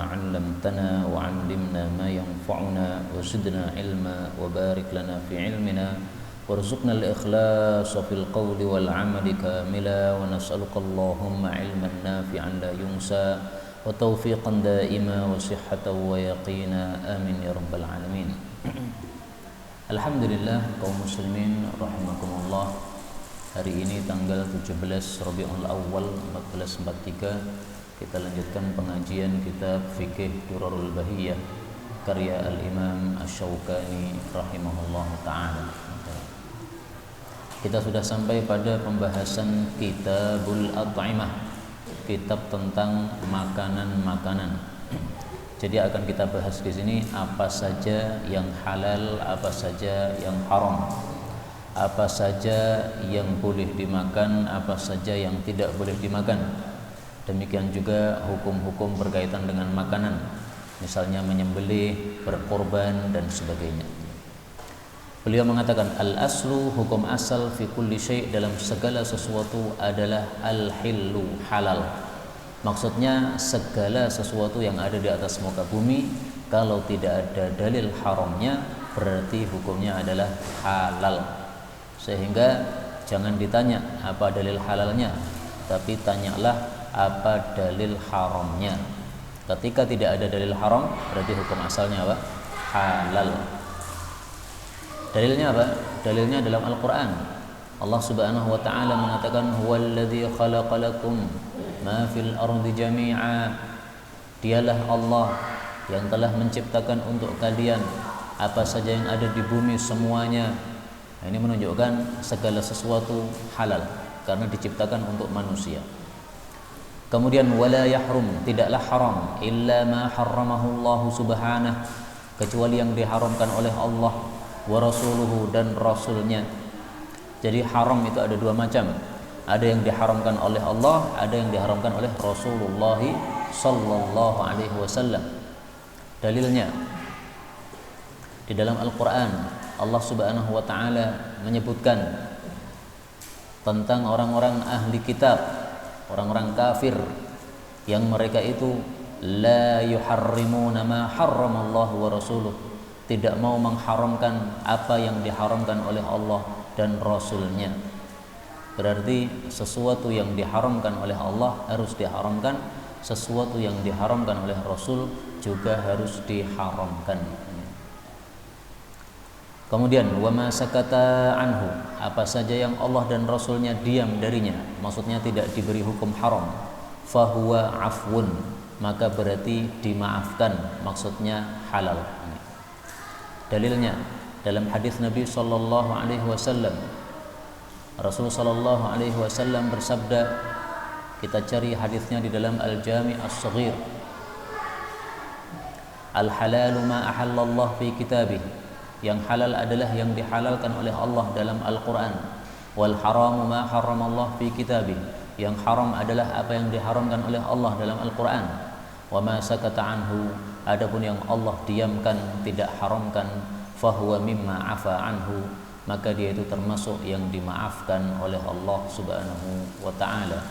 علمتنا وعلمنا ما ينفعنا وزدنا علما وبارك لنا في علمنا وارزقنا الإخلاص في القول والعمل كاملا ونسألك اللهم علما نافعا لا ينسى وتوفيقا دائما وصحة ويقينا آمين يا رب العالمين. Alhamdulillah kaum muslimin rahimakumullah. Hari ini tanggal 17 Rabiul Awal 1443 kita lanjutkan pengajian kitab Fikih Durarul Bahiyah karya Al-Imam Asy-Syaukani rahimahullah ta'ala. Kita sudah sampai pada pembahasan Kitabul At'imah, kitab tentang makanan-makanan. Jadi akan kita bahas di sini apa saja yang halal, apa saja yang haram, apa saja yang boleh dimakan, apa saja yang tidak boleh dimakan. Demikian juga hukum-hukum berkaitan dengan makanan, misalnya menyembelih, berkorban dan sebagainya. Beliau mengatakan al-aslu, hukum asal fi kulli syai', dalam segala sesuatu adalah al-hillu, halal. Maksudnya segala sesuatu yang ada di atas muka bumi kalau tidak ada dalil haramnya berarti hukumnya adalah halal. Sehingga jangan ditanya apa dalil halalnya, tapi tanyalah apa dalil haramnya. Ketika tidak ada dalil haram berarti hukum asalnya apa? Halal. Dalilnya apa? Dalilnya dalam Al-Qur'an. Allah Subhanahu wa taala mengatakan huwallazi khalaqalakum ma fil ardi jami'a. Dialah Allah yang telah menciptakan untuk kalian apa saja yang ada di bumi semuanya. Nah, ini menunjukkan segala sesuatu halal karena diciptakan untuk manusia. Kemudian wala yahrum, tidaklah haram illa ma harramahu Allah subhanahu, kecuali yang diharamkan oleh Allah wa rasuluhu dan rasulnya. Jadi haram itu ada dua macam. Ada yang diharamkan oleh Allah, ada yang diharamkan oleh Rasulullah sallallahu alaihi wasallam. Dalilnya di dalam Al-Qur'an, Allah Subhanahu wa taala menyebutkan tentang orang-orang ahli kitab, orang-orang kafir yang mereka itu la yuharrimuna ma harramallahu wa rasuluh, tidak mau mengharamkan apa yang diharamkan oleh Allah dan Rasulnya. Berarti sesuatu yang diharamkan oleh Allah harus diharamkan, sesuatu yang diharamkan oleh Rasul juga harus diharamkan. Kemudian wa ma sakata anhu, apa saja yang Allah dan Rasulnya diam darinya, maksudnya tidak diberi hukum haram, fahuwa afwun, maka berarti dimaafkan, maksudnya halal. Dalilnya dalam hadis Nabi sallallahu alaihi wasallam, Rasul sallallahu alaihi wasallam bersabda, kita cari hadisnya di dalam Al-Jami' As-Shaghir, al-halalu ma ahallallah fi kitabih, yang halal adalah yang dihalalkan oleh Allah dalam Al-Quran, wal haramu ma haramallah fi kitabih, yang haram adalah apa yang diharamkan oleh Allah dalam Al-Quran, wa ma sakata anhu, adapun yang Allah diamkan, tidak haramkan, fahuwa mimma afa anhu, maka dia itu termasuk yang dimaafkan oleh Allah Subhanahu wa taala.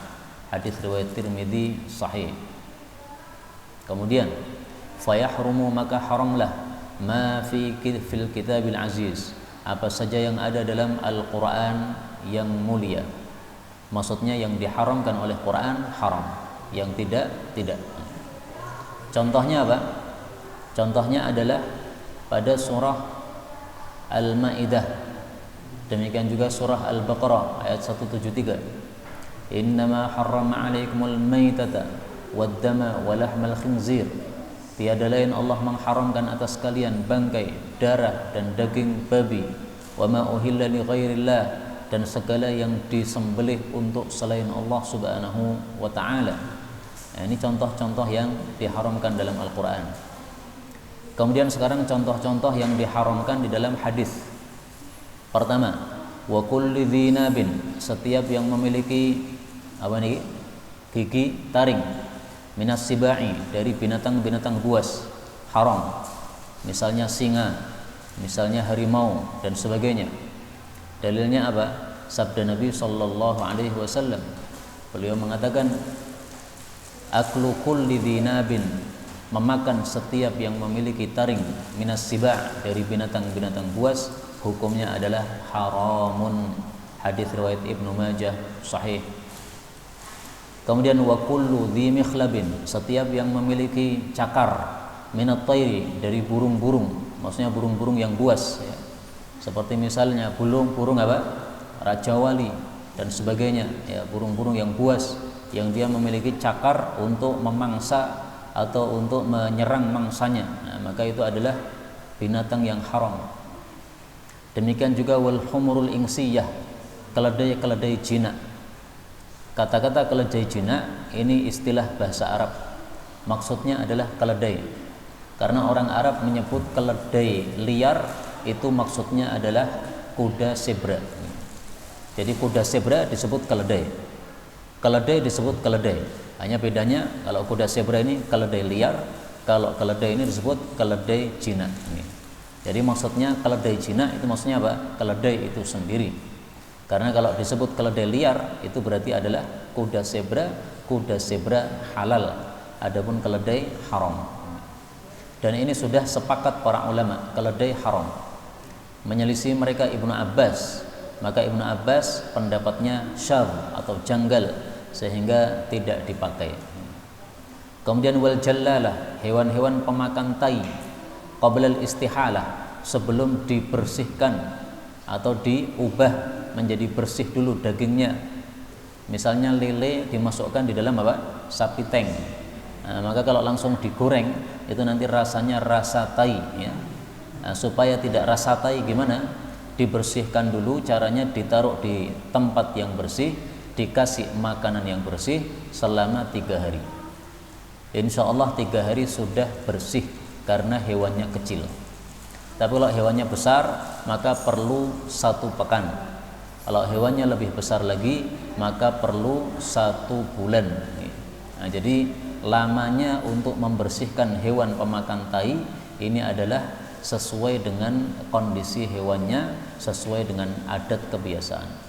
Hadis riwayat Tirmidzi sahih. Kemudian fayahrumu, maka haramlah ma fi fil kitabil aziz, apa saja yang ada dalam Al-Qur'an yang mulia. Maksudnya yang diharamkan oleh Quran haram, yang tidak. Contohnya apa? Contohnya adalah pada surah Al-Maidah, demikian juga surah Al-Baqarah ayat 173. Innama harrama 'alaikumul maitata wad-dama wa lahmal khinzir. Tiada lain Allah mengharamkan atas kalian bangkai, darah dan daging babi. Wa ma uhilla li ghairillah, dan segala yang disembelih untuk selain Allah Subhanahu wa taala. Nah, ini contoh-contoh yang diharamkan dalam Al-Qur'an. Kemudian sekarang contoh-contoh yang diharamkan di dalam hadis. Pertama, wa kulli dzinabin, setiap yang memiliki apa nih? Gigi taring, minas sibai, dari binatang-binatang buas, haram. Misalnya singa, misalnya harimau dan sebagainya. Dalilnya apa? Sabda Nabi sallallahu alaihi wasallam. Beliau mengatakan aklu kulli dzinabin memakan setiap yang memiliki taring minas siba' dari binatang-binatang buas hukumnya adalah haramun. Hadis riwayat Ibnu Majah sahih. Kemudian wa kullu dhi mikhlabin, setiap yang memiliki cakar minat tayri dari burung-burung, maksudnya burung-burung yang buas ya. Seperti misalnya burung apa? Raja Wali dan sebagainya ya, burung-burung yang buas yang dia memiliki cakar untuk memangsa atau untuk menyerang mangsanya. Nah, maka itu adalah binatang yang haram. Demikian juga wal humurul insiyah, keledai jinak. Kata-kata keledai jinak ini istilah bahasa Arab. Maksudnya adalah keledai. Karena orang Arab menyebut keledai liar itu maksudnya adalah kuda zebra. Jadi kuda zebra disebut keledai. Keledai disebut keledai. Hanya bedanya kalau kuda zebra ini keledai liar, kalau keledai ini disebut keledai jinak. Jadi maksudnya keledai jinak itu maksudnya apa? Keledai itu sendiri. Karena kalau disebut keledai liar itu berarti adalah kuda zebra halal, adapun keledai haram. Dan ini sudah sepakat para ulama, keledai haram. Menyelisih mereka Ibnu Abbas, maka Ibnu Abbas pendapatnya syadz atau janggal sehingga tidak dipakai. Kemudian wal jallalah, hewan-hewan pemakan tai, qabla al istihalah, sebelum dibersihkan atau diubah menjadi bersih dulu dagingnya. Misalnya lele dimasukkan di dalam apa? Sapi tank. Nah, maka kalau langsung digoreng itu nanti rasanya rasa tai ya. Nah, supaya tidak rasa tai gimana? Dibersihkan dulu, caranya ditaruh di tempat yang bersih, dikasih makanan yang bersih selama 3 hari. Insya Allah 3 hari sudah bersih karena hewannya kecil. Tapi kalau hewannya besar maka perlu 1 pekan. Kalau hewannya lebih besar lagi maka perlu 1 bulan. Nah, jadi lamanya untuk membersihkan hewan pemakan tai ini adalah sesuai dengan kondisi hewannya, sesuai dengan adat kebiasaan.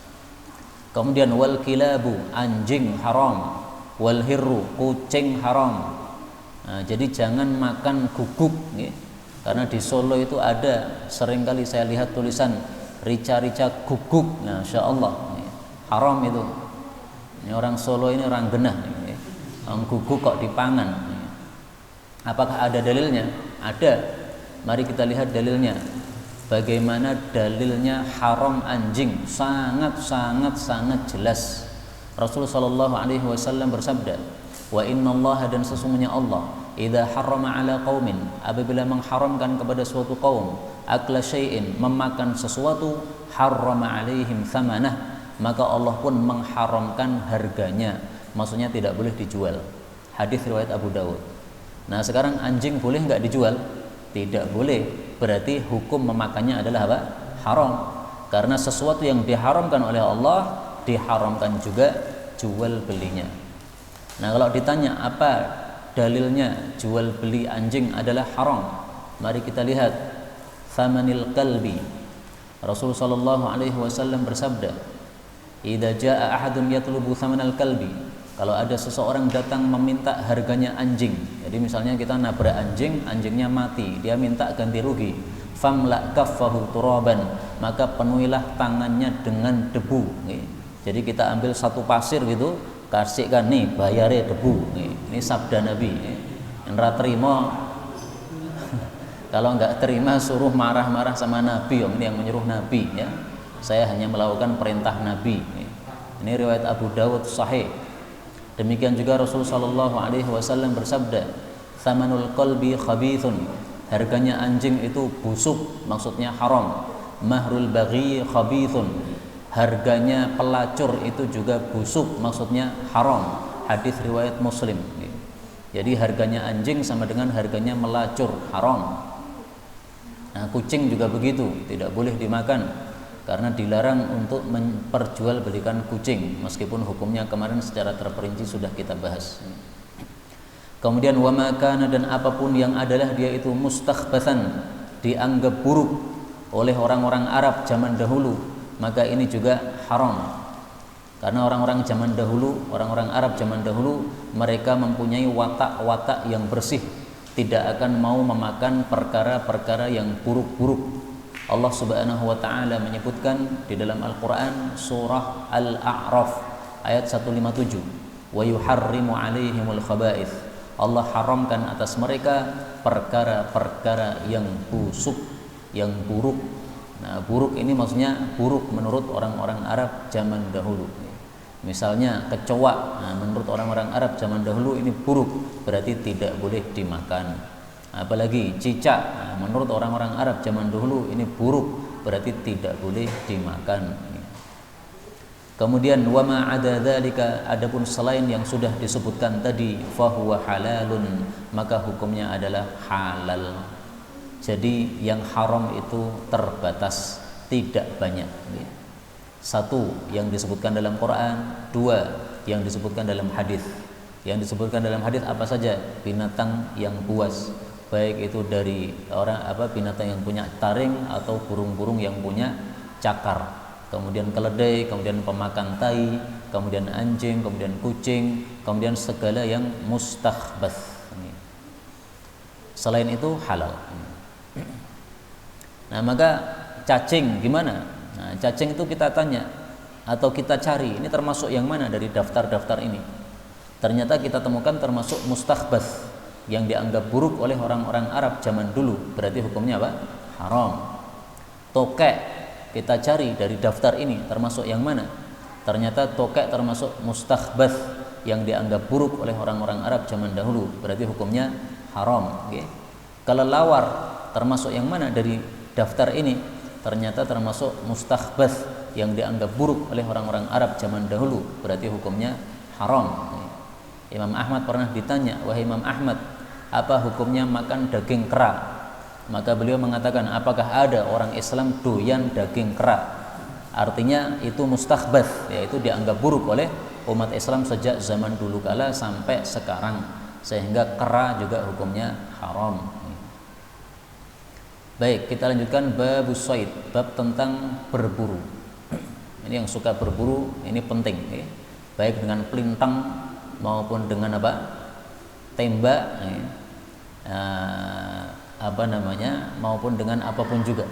Kemudian wal kilabu, anjing haram, wal hirru, kucing haram. Nah, jadi jangan makan guguk ya. Karena di Solo itu ada, seringkali saya lihat tulisan rica-rica guguk. Nah, Masya Allah ya. Haram itu. Ini orang Solo ini orang genah ya. Orang guguk kok dipangan ya. Apakah ada dalilnya? Ada. Mari kita lihat dalilnya. Bagaimana dalilnya haram anjing? Sangat jelas. Rasulullah sallallahu alaihi wasallam bersabda, "Wa innallaha, dan sesungguhnya Allah, idza harrama ala qaumin, apabila mengharamkan kepada suatu kaum, akla syai'in, memakan sesuatu, harrama alaihim thamanah, maka Allah pun mengharamkan harganya." Maksudnya tidak boleh dijual. Hadis riwayat Abu Dawud. Nah, sekarang anjing boleh enggak dijual? Tidak boleh. Berarti hukum memakannya adalah apa? Haram. Karena sesuatu yang diharamkan oleh Allah, diharamkan juga jual belinya. Nah, kalau ditanya apa dalilnya jual beli anjing adalah haram, mari kita lihat thamanil kalbi. Rasul sallallahu alaihi wasallam bersabda, "Idza jaa ahadun yatlubu thamanal kalbi." Kalau ada seseorang datang meminta harganya anjing, jadi misalnya kita nabrak anjing, anjingnya mati, dia minta ganti rugi, famla kaffahu turaban, maka penuhilah tangannya dengan debu. Jadi kita ambil 1 pasir gitu, kasihkan nih bayare debu. Ini sabda Nabi. Yang ra terima, kalau nggak terima suruh marah-marah sama Nabi. Ini yang menyuruh Nabi ya. Saya hanya melakukan perintah Nabi. Ini riwayat Abu Dawud sahih. Demikian juga Rasulullah sallallahu alaihi wasallam bersabda, "Thamanul qalbi khabithun." Harganya anjing itu busuk, maksudnya haram. "Mahrul baghi khabithun." Harganya pelacur itu juga busuk, maksudnya haram. Hadis riwayat Muslim. Jadi harganya anjing sama dengan harganya melacur, haram. Nah, kucing juga begitu, tidak boleh dimakan. Karena dilarang untuk memperjualbelikan kucing, meskipun hukumnya kemarin secara terperinci sudah kita bahas. Kemudian wa makana, dan apapun yang adalah dia itu mustakhbathan, dianggap buruk oleh orang-orang Arab zaman dahulu, maka ini juga haram. Karena orang-orang zaman dahulu, orang-orang Arab zaman dahulu, mereka mempunyai watak-watak yang bersih, tidak akan mau memakan perkara-perkara yang buruk-buruk. Allah Subhanahu wa taala menyebutkan di dalam Al-Qur'an surah Al-A'raf ayat 157, wa yuharrimu 'alaihimul khaba'ith. Allah haramkan atas mereka perkara-perkara yang busuk, yang buruk. Nah, buruk ini maksudnya buruk menurut orang-orang Arab zaman dahulu. Misalnya kecoa, nah, menurut orang-orang Arab zaman dahulu ini buruk, berarti tidak boleh dimakan. Apalagi cicak, nah, menurut orang-orang Arab zaman dahulu ini buruk, berarti tidak boleh dimakan. Kemudian wa ma ada dzalika, adapun selain yang sudah disebutkan tadi, fahuwa halalun, maka hukumnya adalah halal. Jadi yang haram itu terbatas, tidak banyak. Satu yang disebutkan dalam Quran, dua yang disebutkan dalam hadis. Yang disebutkan dalam hadis apa saja? Binatang yang buas, baik itu dari binatang yang punya taring atau burung-burung yang punya cakar, kemudian keledai, kemudian pemakan tai, kemudian anjing, kemudian kucing, kemudian segala yang mustakhbath. Selain itu halal. Nah, maka cacing gimana? Nah, cacing itu kita tanya atau kita cari, ini termasuk yang mana dari daftar-daftar ini? Ternyata kita temukan termasuk mustakhbath, yang dianggap buruk oleh orang-orang Arab zaman dulu, berarti hukumnya apa? Haram. Tokek kita cari dari daftar ini termasuk yang mana? Ternyata tokek termasuk mustakhbath, yang dianggap buruk oleh orang-orang Arab zaman dahulu, berarti hukumnya haram. Okay? Kelelawar termasuk yang mana dari daftar ini? Ternyata termasuk mustakhbath, yang dianggap buruk oleh orang-orang Arab zaman dahulu, berarti hukumnya haram. Imam Ahmad pernah ditanya, wahai Imam Ahmad, apa hukumnya makan daging kera? Maka beliau mengatakan, apakah ada orang Islam doyan daging kera? Artinya itu mustakhbath, yaitu dianggap buruk oleh umat Islam sejak zaman dulu kala sampai sekarang, sehingga kera juga hukumnya haram. Baik, kita lanjutkan babus shayd, bab tentang berburu. Ini yang suka berburu, ini penting, ya. Baik dengan pelintang maupun dengan tembak, maupun dengan apapun juga.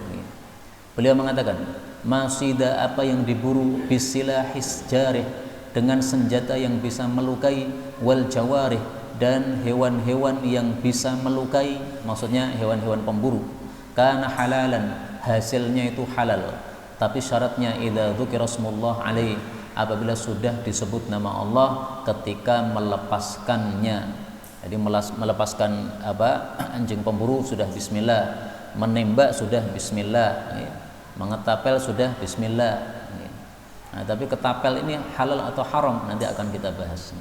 Beliau mengatakan, masida apa yang diburu bisilahis jarih, dengan senjata yang bisa melukai, wal jawarih, dan hewan-hewan yang bisa melukai, maksudnya hewan-hewan pemburu, kana halalan, hasilnya itu halal, tapi syaratnya idza dzukira smullah alaihi, apabila sudah disebut nama Allah ketika melepaskannya. Jadi melepaskan anjing pemburu sudah bismillah, menembak sudah bismillah, mengetapel sudah bismillah. Nah, tapi ketapel ini halal atau haram nanti akan kita bahas.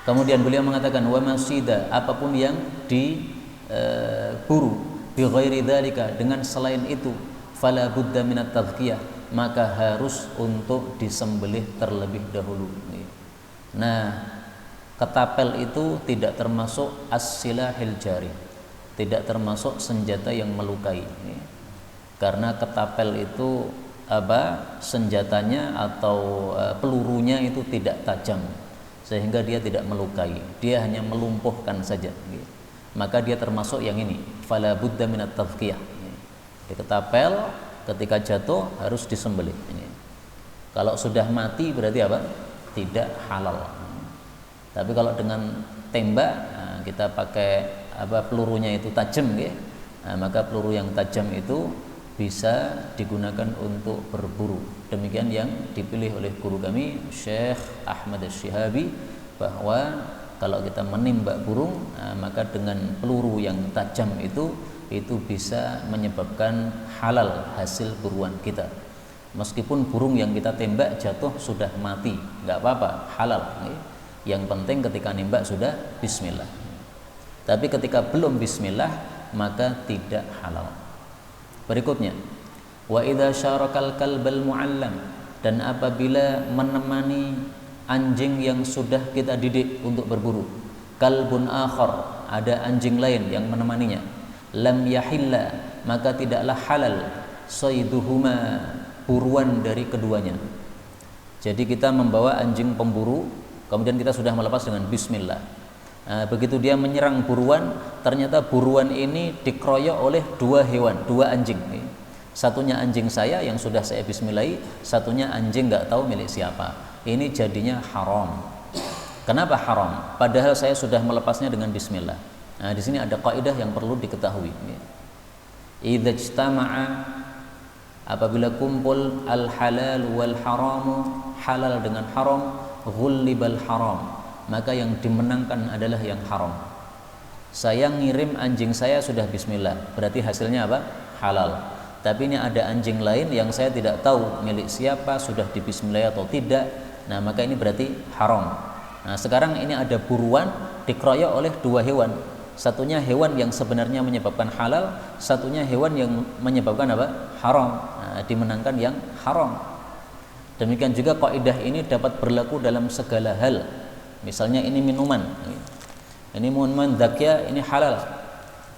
Kemudian beliau mengatakan wa masida, apapun yang diburu, bi ghairi dzalika, dengan selain itu, fala budda minat tadhkiyah, maka harus untuk disembelih terlebih dahulu. Nah, ketapel itu tidak termasuk as-silahil jari, tidak termasuk senjata yang melukai, karena ketapel itu senjatanya atau pelurunya itu tidak tajam, sehingga dia tidak melukai, dia hanya melumpuhkan saja. Maka dia termasuk yang ini, fala budda minat tadhkiyah. Ketapel ketika jatuh harus disembelih. Kalau sudah mati berarti tidak halal. Tapi kalau dengan tembak, kita pakai pelurunya itu tajam, maka peluru yang tajam itu bisa digunakan untuk berburu. Demikian yang dipilih oleh guru kami Syekh Ahmad Asy-Syihabi, bahwa kalau kita menembak burung, maka dengan peluru yang tajam itu bisa menyebabkan halal hasil buruan kita. Meskipun burung yang kita tembak jatuh sudah mati, nggak apa-apa, halal. Yang penting ketika nembak sudah bismillah. Tapi ketika belum bismillah, maka tidak halal. Berikutnya, wa idza syarakal kalbal muallam, dan apabila menemani anjing yang sudah kita didik untuk berburu, kalbun akhar, ada anjing lain yang menemaninya, lam yahilla, maka tidaklah halal sayduhuma, buruan dari keduanya. Jadi kita membawa anjing pemburu, kemudian kita sudah melepas dengan bismillah. Begitu dia menyerang buruan, ternyata buruan ini dikeroyok oleh dua hewan, dua anjing. Satunya anjing saya yang sudah saya bismillahi, satunya anjing nggak tahu milik siapa. Ini jadinya haram. Kenapa haram? Padahal saya sudah melepasnya dengan bismillah. Nah, di sini ada kaidah yang perlu diketahui. Idza ijtama'a, apabila kumpul al halal wal haramu, halal dengan haram, ghullibal haram, maka yang dimenangkan adalah yang haram. Saya ngirim anjing saya sudah bismillah, berarti hasilnya apa? Halal. Tapi ini ada anjing lain yang saya tidak tahu milik siapa, sudah di bismillah atau tidak. Nah, maka ini berarti haram. Nah, sekarang ini ada buruan dikeroyok oleh dua hewan. Satunya hewan yang sebenarnya menyebabkan halal, satunya hewan yang menyebabkan apa? Haram. Nah, dimenangkan yang haram. Demikian juga kaidah ini dapat berlaku dalam segala hal. Misalnya ini minuman. Ini minuman zakya, ini halal.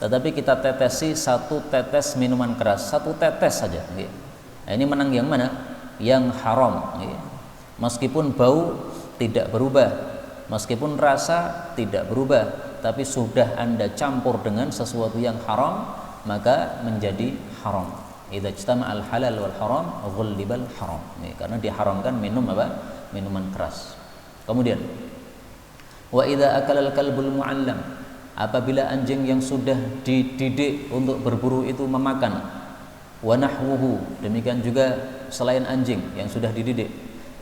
Tetapi kita tetesi satu tetes minuman keras, satu tetes saja. Nah, ini menang yang mana? Yang haram. Meskipun bau tidak berubah, meskipun rasa tidak berubah, tapi sudah Anda campur dengan sesuatu yang haram, maka menjadi haram. Idza ijtama'al halal wal haram ghullibal haram. Karena diharamkan minum apa? Minuman keras. Kemudian wa idza akalal kalbul mu'allam, apabila anjing yang sudah dididik untuk berburu itu memakan, wa nahwuhu, demikian juga selain anjing yang sudah dididik,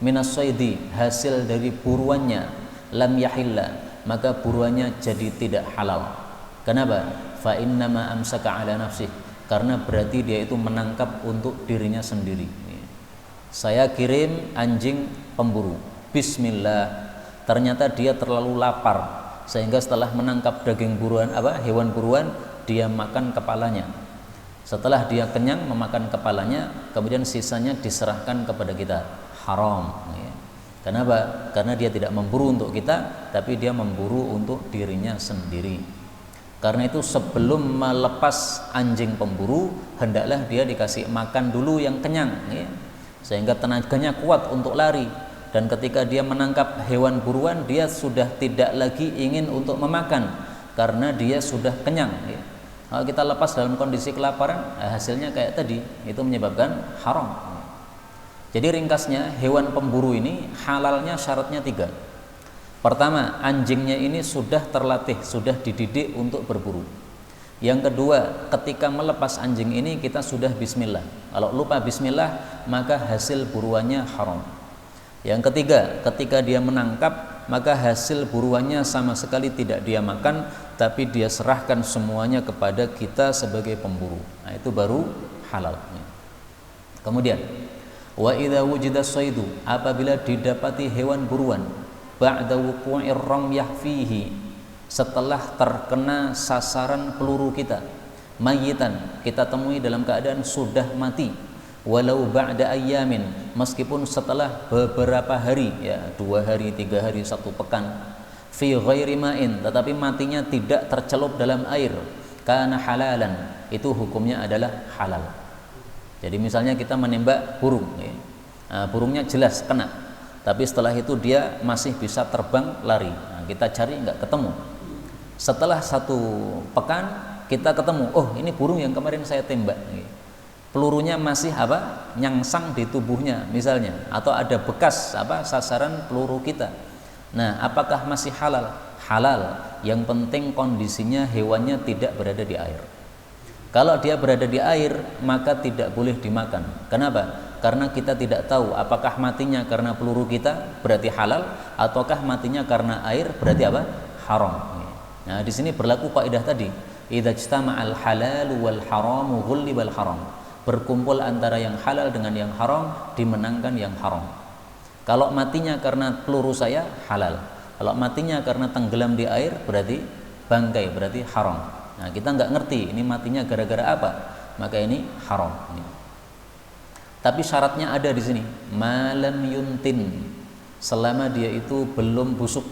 minas saidi, hasil dari buruannya, lam yahilla, maka buruannya jadi tidak halal. Kenapa? Fa innama amsaka ala nafsih, karena berarti dia itu menangkap untuk dirinya sendiri. Saya kirim anjing pemburu, bismillah, ternyata dia terlalu lapar sehingga setelah menangkap daging buruan hewan buruan, dia makan kepalanya. Setelah dia kenyang memakan kepalanya, kemudian sisanya diserahkan kepada kita. Haram. Kenapa? Karena dia tidak memburu untuk kita, tapi dia memburu untuk dirinya sendiri. Karena itu sebelum melepas anjing pemburu, hendaklah dia dikasih makan dulu yang kenyang, sehingga tenaganya kuat untuk lari. Dan ketika dia menangkap hewan buruan, dia sudah tidak lagi ingin untuk memakan karena dia sudah kenyang. Kalau kita lepas dalam kondisi kelaparan, hasilnya kayak tadi, itu menyebabkan haram. Jadi ringkasnya, hewan pemburu ini halalnya syaratnya 3. Pertama, anjingnya ini sudah terlatih, sudah dididik untuk berburu. Yang kedua, ketika melepas anjing ini kita sudah bismillah. Kalau lupa bismillah, maka hasil buruannya haram. Yang ketiga, ketika dia menangkap, maka hasil buruannya sama sekali tidak dia makan, tapi dia serahkan semuanya kepada kita sebagai pemburu. Nah, itu baru halal. Kemudian, wa idza wujida shaidu, apabila didapati hewan buruan, ba'da wuqu'ir ramyah fihi, setelah terkena sasaran peluru kita, mayitan, kita temui dalam keadaan sudah mati, walau ba'da ayyamin, meskipun setelah beberapa hari, ya 2 hari, 3 hari, 1 pekan, fi ghairi ma'in, tetapi matinya tidak tercelup dalam air, kana halalan, itu hukumnya adalah halal. Jadi misalnya kita menembak burung, nah, burungnya jelas kena, tapi setelah itu dia masih bisa terbang lari, nah, kita cari nggak ketemu. Setelah 1 pekan kita ketemu, oh ini burung yang kemarin saya tembak, pelurunya masih nyangsang di tubuhnya misalnya, atau ada bekas sasaran peluru kita. Nah, apakah masih halal? Halal, yang penting kondisinya hewannya tidak berada di air. Kalau dia berada di air, maka tidak boleh dimakan. Kenapa? Karena kita tidak tahu apakah matinya karena peluru kita, berarti halal, ataukah matinya karena air, berarti haram. Nah, di sini berlaku kaidah tadi, idza ijtama'al halal wal haramu ghullibal haram. Berkumpul antara yang halal dengan yang haram, dimenangkan yang haram. Kalau matinya karena peluru saya, halal. Kalau matinya karena tenggelam di air, berarti bangkai, berarti haram. Nah, kita nggak ngerti ini matinya gara-gara apa, maka ini haram. Tapi syaratnya ada di sini, malam yuntin, selama dia itu belum busuk.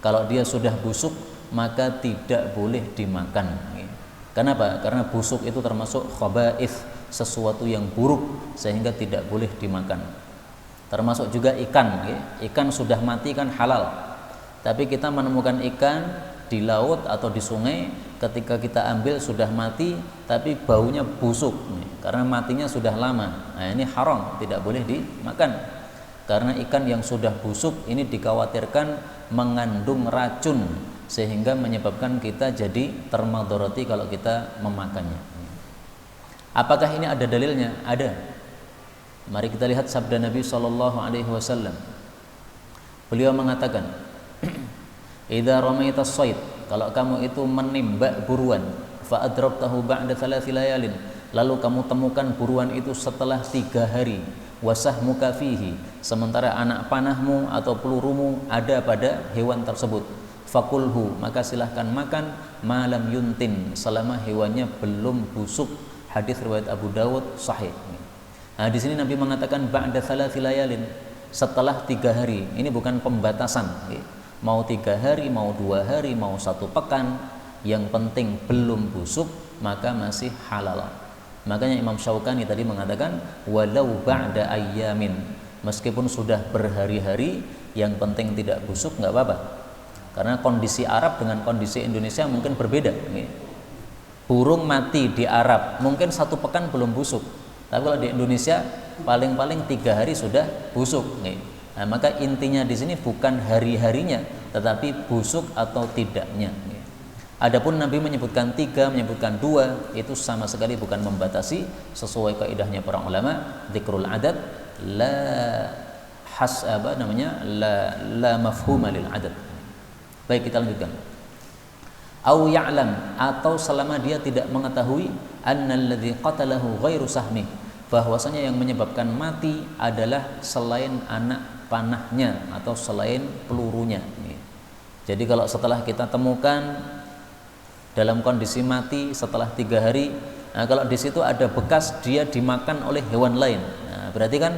Kalau dia sudah busuk, maka tidak boleh dimakan. Kenapa? Karena busuk itu termasuk khaba'ith, sesuatu yang buruk, sehingga tidak boleh dimakan. Termasuk juga ikan, ya. Ikan sudah mati kan halal. Tapi kita menemukan ikan di laut atau di sungai, ketika kita ambil sudah mati tapi baunya busuk, karena matinya sudah lama. Nah, ini haram, tidak boleh dimakan. Karena ikan yang sudah busuk ini dikhawatirkan mengandung racun sehingga menyebabkan kita jadi termadharati kalau kita memakannya. Apakah ini ada dalilnya? Ada. Mari kita lihat sabda Nabi SAW. Beliau mengatakan, "Idza ramaitas shayd," kalau kamu itu menembak buruan, fa adrabtahu ba'da 3 layalin, lalu kamu temukan buruan itu setelah 3 hari, wasahmuka fihi, sementara anak panahmu atau pelurumu ada pada hewan tersebut, fakulhu, maka silahkan makan, malam yuntin, selama hewannya belum busuk. Hadis riwayat Abu Dawud sahih. Nah, di sini Nabi mengatakan ba'da 3 layalin, setelah 3 hari. Ini bukan pembatasan, mau 3 hari, mau 2 hari, mau 1 pekan, yang penting belum busuk maka masih halal. Makanya Imam Syaukani tadi mengatakan walau ba'da ayyamin, meskipun sudah berhari-hari, yang penting tidak busuk nggak apa-apa. Karena kondisi Arab dengan kondisi Indonesia mungkin berbeda. Burung mati di Arab mungkin 1 pekan belum busuk, tapi kalau di Indonesia paling-paling 3 hari sudah busuk. Nah, maka intinya di sini bukan hari-harinya, tetapi busuk atau tidaknya. Adapun Nabi menyebutkan 3, menyebutkan 2, itu sama sekali bukan membatasi. Sesuai kaidahnya para ulama, dzikrul adad la mafhuma lil adad. Baik, kita lanjutkan. Au ya'lam, atau selama dia tidak mengetahui annalladzi qatalahu ghairu sahmi, bahwasanya yang menyebabkan mati adalah selain anak panahnya atau selain pelurunya. Jadi kalau setelah kita temukan dalam kondisi mati setelah 3 hari, nah kalau di situ ada bekas dia dimakan oleh hewan lain, nah berarti kan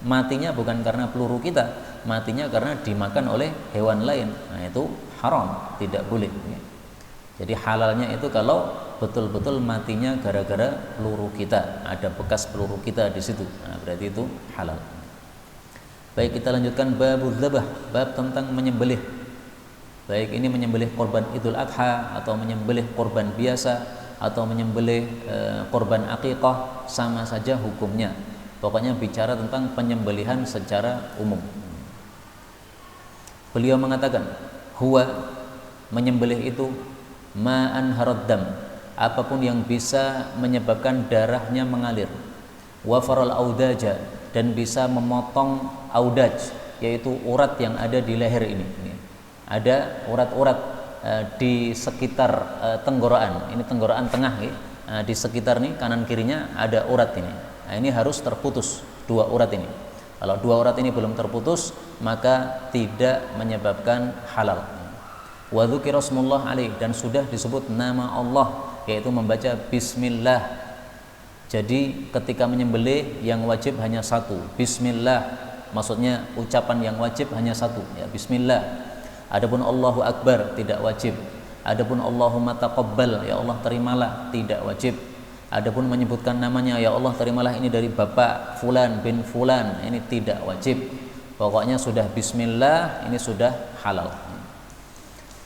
matinya bukan karena peluru kita, matinya karena dimakan oleh hewan lain. Nah itu haram, tidak boleh. Jadi halalnya itu kalau betul-betul matinya gara-gara peluru kita, ada bekas peluru kita di situ, nah berarti itu halal. Baik, kita lanjutkan babul dzabah, bab tentang menyembelih. Baik ini menyembelih korban Idul Adha atau menyembelih korban biasa atau menyembelih korban aqiqah, sama saja hukumnya. Pokoknya bicara tentang penyembelihan secara umum. Beliau mengatakan, huwa, menyembelih itu ma'an haraddam, apapun yang bisa menyebabkan darahnya mengalir, wafaral audaja, dan bisa memotong audaj, yaitu urat yang ada di leher ini. Ada urat-urat di sekitar tenggorokan. Ini tenggorokan tengah, di sekitar nih kanan kirinya ada urat ini. Nah, ini harus terputus 2 urat ini. Kalau 2 urat ini belum terputus, maka tidak menyebabkan halal. Wa dzukira smullah alaih, dan sudah disebut nama Allah, yaitu membaca bismillah. Jadi ketika menyembelih yang wajib hanya 1, bismillah, maksudnya ucapan yang wajib hanya 1, ya bismillah. Adapun Allahu Akbar tidak wajib. Adapun Allahumma taqabbal, ya Allah terimalah, tidak wajib. Adapun menyebutkan namanya, ya Allah terimalah ini dari Bapak Fulan bin Fulan, ini tidak wajib. Pokoknya sudah bismillah, ini sudah halal.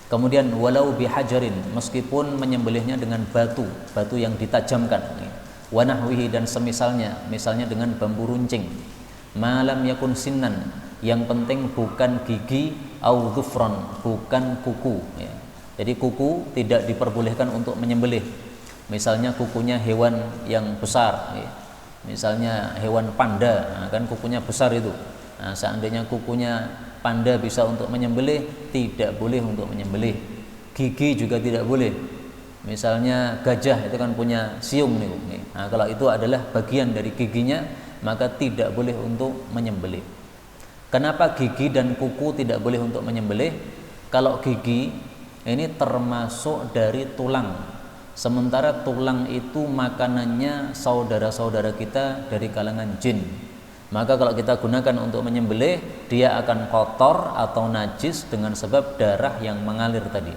Kemudian walau bihajarin, meskipun menyembelihnya dengan batu yang ditajamkan, wa nahwihi, dan semisalnya, misalnya dengan bambu runcing. Malam yakun sinnan, yang penting bukan gigi, au dhufran, bukan kuku, ya. Jadi kuku tidak diperbolehkan untuk menyembelih. Misalnya kukunya hewan yang besar, ya. Misalnya hewan panda, nah kan kukunya besar itu. Nah, seandainya kukunya panda bisa untuk menyembelih, tidak boleh untuk menyembelih. Gigi juga tidak boleh. Misalnya gajah itu kan punya siung nih. Nah, kalau itu adalah bagian dari giginya, maka tidak boleh untuk menyembelih. Kenapa gigi dan kuku tidak boleh untuk menyembelih? Kalau gigi ini termasuk dari tulang, sementara tulang itu makanannya saudara-saudara kita dari kalangan jin. Maka kalau kita gunakan untuk menyembelih, dia akan kotor atau najis dengan sebab darah yang mengalir tadi.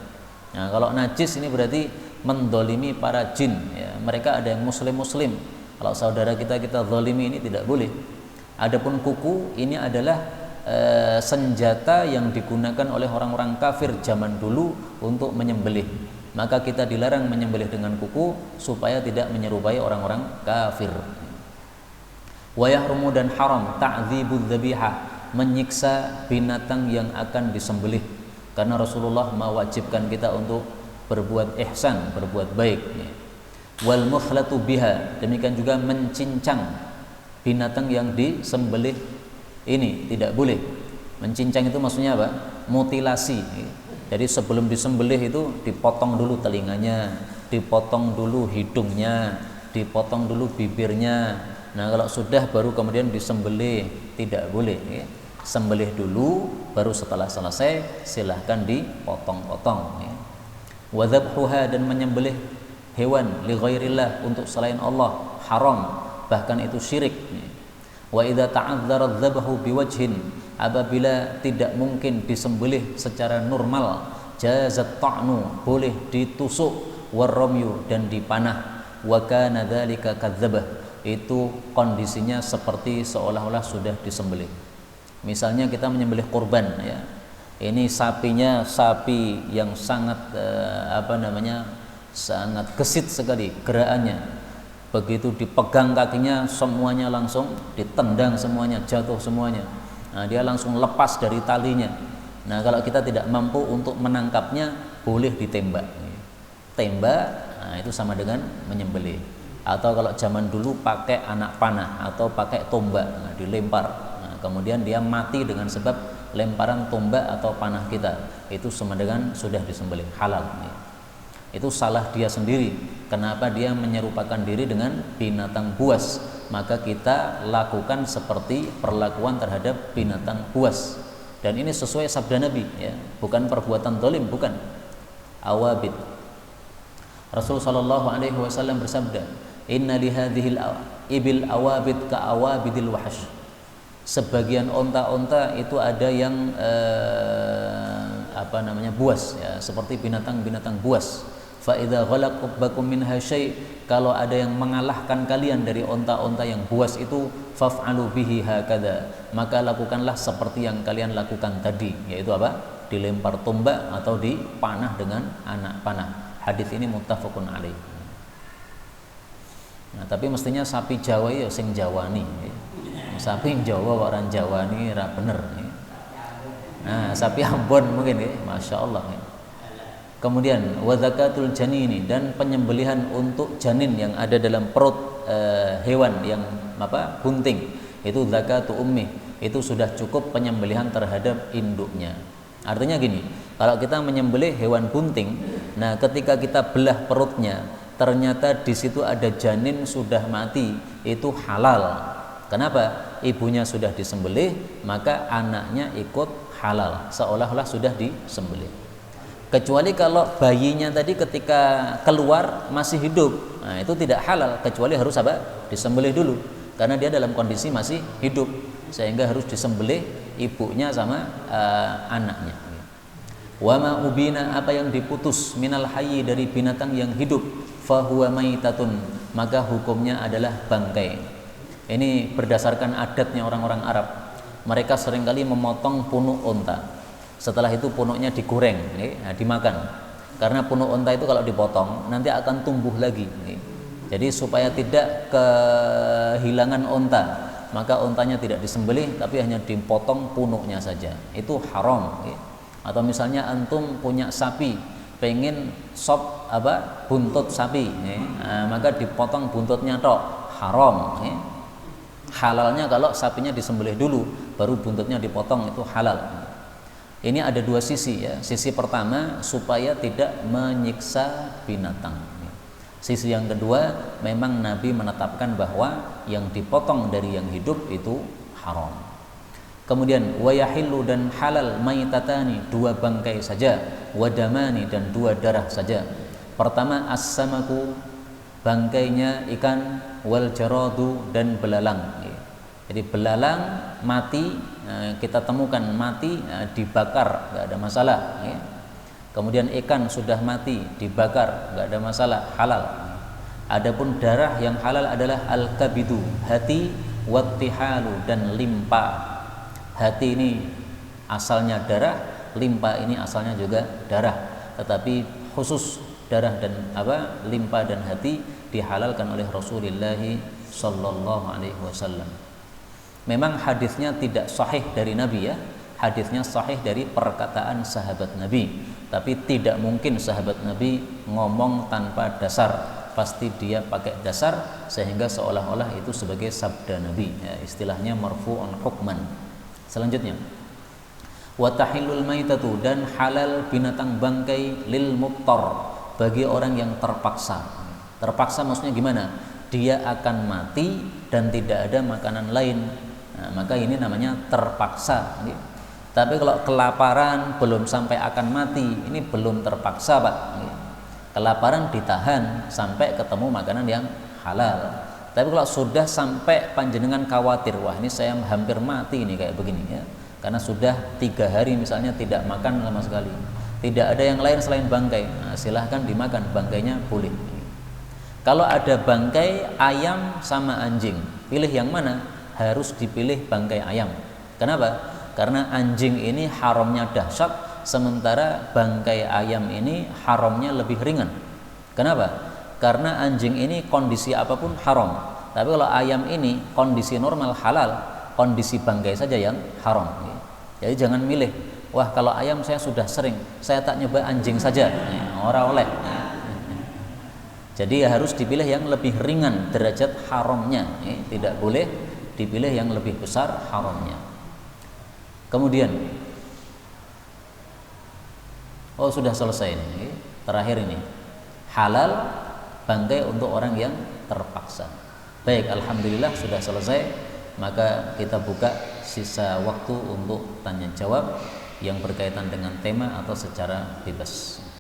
Nah, kalau najis ini berarti mendolimi para jin, ya. Mereka ada yang muslim. Kalau saudara kita zalimi, ini tidak boleh. Adapun kuku ini adalah senjata yang digunakan oleh orang-orang kafir zaman dulu untuk menyembelih. Maka kita dilarang menyembelih dengan kuku supaya tidak menyerupai orang-orang kafir. Wa yahrumu dan haram ta'dzibudz dzabihah, menyiksa binatang yang akan disembelih. Karena Rasulullah mewajibkan kita untuk berbuat ihsan, berbuat baik. Wal mukhlatu biha, demikian juga mencincang binatang yang disembelih ini tidak boleh. Mencincang itu maksudnya apa? Mutilasi. Jadi sebelum disembelih itu dipotong dulu telinganya, dipotong dulu hidungnya, dipotong dulu bibirnya. Nah, kalau sudah baru kemudian disembelih, tidak boleh. Sembelih dulu, baru setelah selesai silahkan dipotong-potong. Wa dzabhuha, dan menyembelih hewan li ghairillah, untuk selain Allah, haram, bahkan itu syirik. Wa idza ta'adzdzara dzabhu biwajhin, apabila tidak mungkin disembelih secara normal, jazat ta'nu, boleh ditusuk, warramyu, dan dipanah. Wa kana dzalika kadzdzabah, itu kondisinya seperti seolah-olah sudah disembelih. Misalnya kita menyembelih kurban, ya, ini sapinya sapi yang sangat sangat gesit sekali gerakannya. Begitu dipegang kakinya semuanya langsung ditendang, semuanya jatuh semuanya. Nah, dia langsung lepas dari talinya. Nah, kalau kita tidak mampu untuk menangkapnya, boleh ditembak. Tembak, nah itu sama dengan menyembelih. Atau kalau zaman dulu pakai anak panah atau pakai tombak, nah, dilempar. Nah, kemudian dia mati dengan sebab lemparan tombak atau panah kita. Itu sama dengan sudah disembelih, halal. Itu salah dia sendiri. Kenapa dia menyerupakan diri dengan binatang buas? Maka kita lakukan seperti perlakuan terhadap binatang buas. Dan ini sesuai sabda Nabi, ya, bukan perbuatan zalim, bukan. Awabid. Rasul sallallahu alaihi wasallam bersabda, "Inna li hadhil ibil awabid ka awabidil wahsh." Sebagian onta-onta itu ada yang buas, ya, seperti binatang-binatang buas. Fa idza ghalaqakum minha syai', kalau ada yang mengalahkan kalian dari onta-onta yang buas itu, faf'alu bihi hakadha, maka lakukanlah seperti yang kalian lakukan tadi, yaitu apa? Dilempar tombak atau dipanah dengan anak panah. Hadis ini muttafaqun alaih. Nah, tapi mestinya sapi Jawa ya sing Jawani. Sapi Jawa orang Jawani ra bener. Nah, sapi Ambon mungkin ya, Masya Allah. Kemudian wa zakatul janini, dan penyembelihan untuk janin yang ada dalam perut hewan yang bunting, itu zakatu ummi, itu sudah cukup penyembelihan terhadap induknya. Artinya gini, kalau kita menyembelih hewan bunting, nah ketika kita belah perutnya ternyata di situ ada janin sudah mati, itu halal. Kenapa? Ibunya sudah disembelih, maka anaknya ikut halal, seolah-olah sudah disembelih. Kecuali kalau bayinya tadi ketika keluar masih hidup, nah itu tidak halal, kecuali harus disembelih dulu, karena dia dalam kondisi masih hidup, sehingga harus disembelih ibunya sama anaknya. Wa ma ubina, apa yang diputus, minal hayyi, dari binatang yang hidup, fahuwa maitatun, maka hukumnya adalah bangkai. Ini berdasarkan adatnya orang-orang Arab. Mereka seringkali memotong punuk unta. Setelah itu punuknya digoreng, dimakan. Karena punuk unta itu kalau dipotong nanti akan tumbuh lagi. Jadi supaya tidak kehilangan unta, maka untanya tidak disembelih, tapi hanya dipotong punuknya saja. Itu haram. Atau misalnya antum punya sapi, pengen sop buntut sapi, maka dipotong buntutnya tok, haram. Halalnya kalau sapinya disembelih dulu, baru buntutnya dipotong, itu halal. Ini ada dua sisi, ya. Sisi pertama supaya tidak menyiksa binatang. Sisi yang kedua, memang Nabi menetapkan bahwa yang dipotong dari yang hidup itu haram. Kemudian wayahillu, dan halal, maitatani, dua bangkai saja, wadamani, dan dua darah saja. Pertama as-samaku, bangkainya ikan, wal jaradu, dan belalang. Jadi belalang mati, kita temukan mati, dibakar, nggak ada masalah. Kemudian ikan sudah mati, dibakar, nggak ada masalah, halal. Adapun darah yang halal adalah al-kabidu, hati, wattihalu dan limpa. Hati ini asalnya darah, limpa ini asalnya juga darah, tetapi khusus darah dan limpa dan hati dihalalkan oleh Rasulullah sallallahu alaihi wasallam. Memang hadisnya tidak sahih dari Nabi ya, hadisnya sahih dari perkataan sahabat Nabi, tapi tidak mungkin sahabat Nabi ngomong tanpa dasar, pasti dia pakai dasar sehingga seolah-olah itu sebagai sabda Nabi ya, istilahnya marfu'un hukman. Selanjutnya, wa tahillul maitatu, dan halal binatang bangkai lil mubtar, bagi orang yang terpaksa. Terpaksa maksudnya gimana? Dia akan mati dan tidak ada makanan lain. Nah, maka ini namanya terpaksa. Tapi kalau kelaparan belum sampai akan mati, ini belum terpaksa, Pak. Kelaparan ditahan sampai ketemu makanan yang halal. Tapi kalau sudah sampai panjenengan khawatir, wah ini saya hampir mati ini kayak begini ya, karena sudah 3 hari misalnya tidak makan sama sekali, tidak ada yang lain selain bangkai, nah, silahkan dimakan, bangkainya boleh. Kalau ada bangkai ayam sama anjing, pilih yang mana? Harus dipilih bangkai ayam. Kenapa? Karena anjing ini haramnya dahsyat, sementara bangkai ayam ini haramnya lebih ringan. Kenapa? Karena anjing ini kondisi apapun haram, tapi kalau ayam ini kondisi normal halal, kondisi bangkai saja yang haram. Jadi jangan milih, wah kalau ayam saya sudah sering, saya tak nyoba anjing saja, ora oleh. Jadi harus dipilih yang lebih ringan derajat haramnya, tidak boleh dipilih yang lebih besar haramnya. Kemudian, sudah selesai ini, terakhir ini halal bangkai untuk orang yang terpaksa. Baik, alhamdulillah sudah selesai. Maka kita buka sisa waktu untuk tanya jawab yang berkaitan dengan tema atau secara bebas.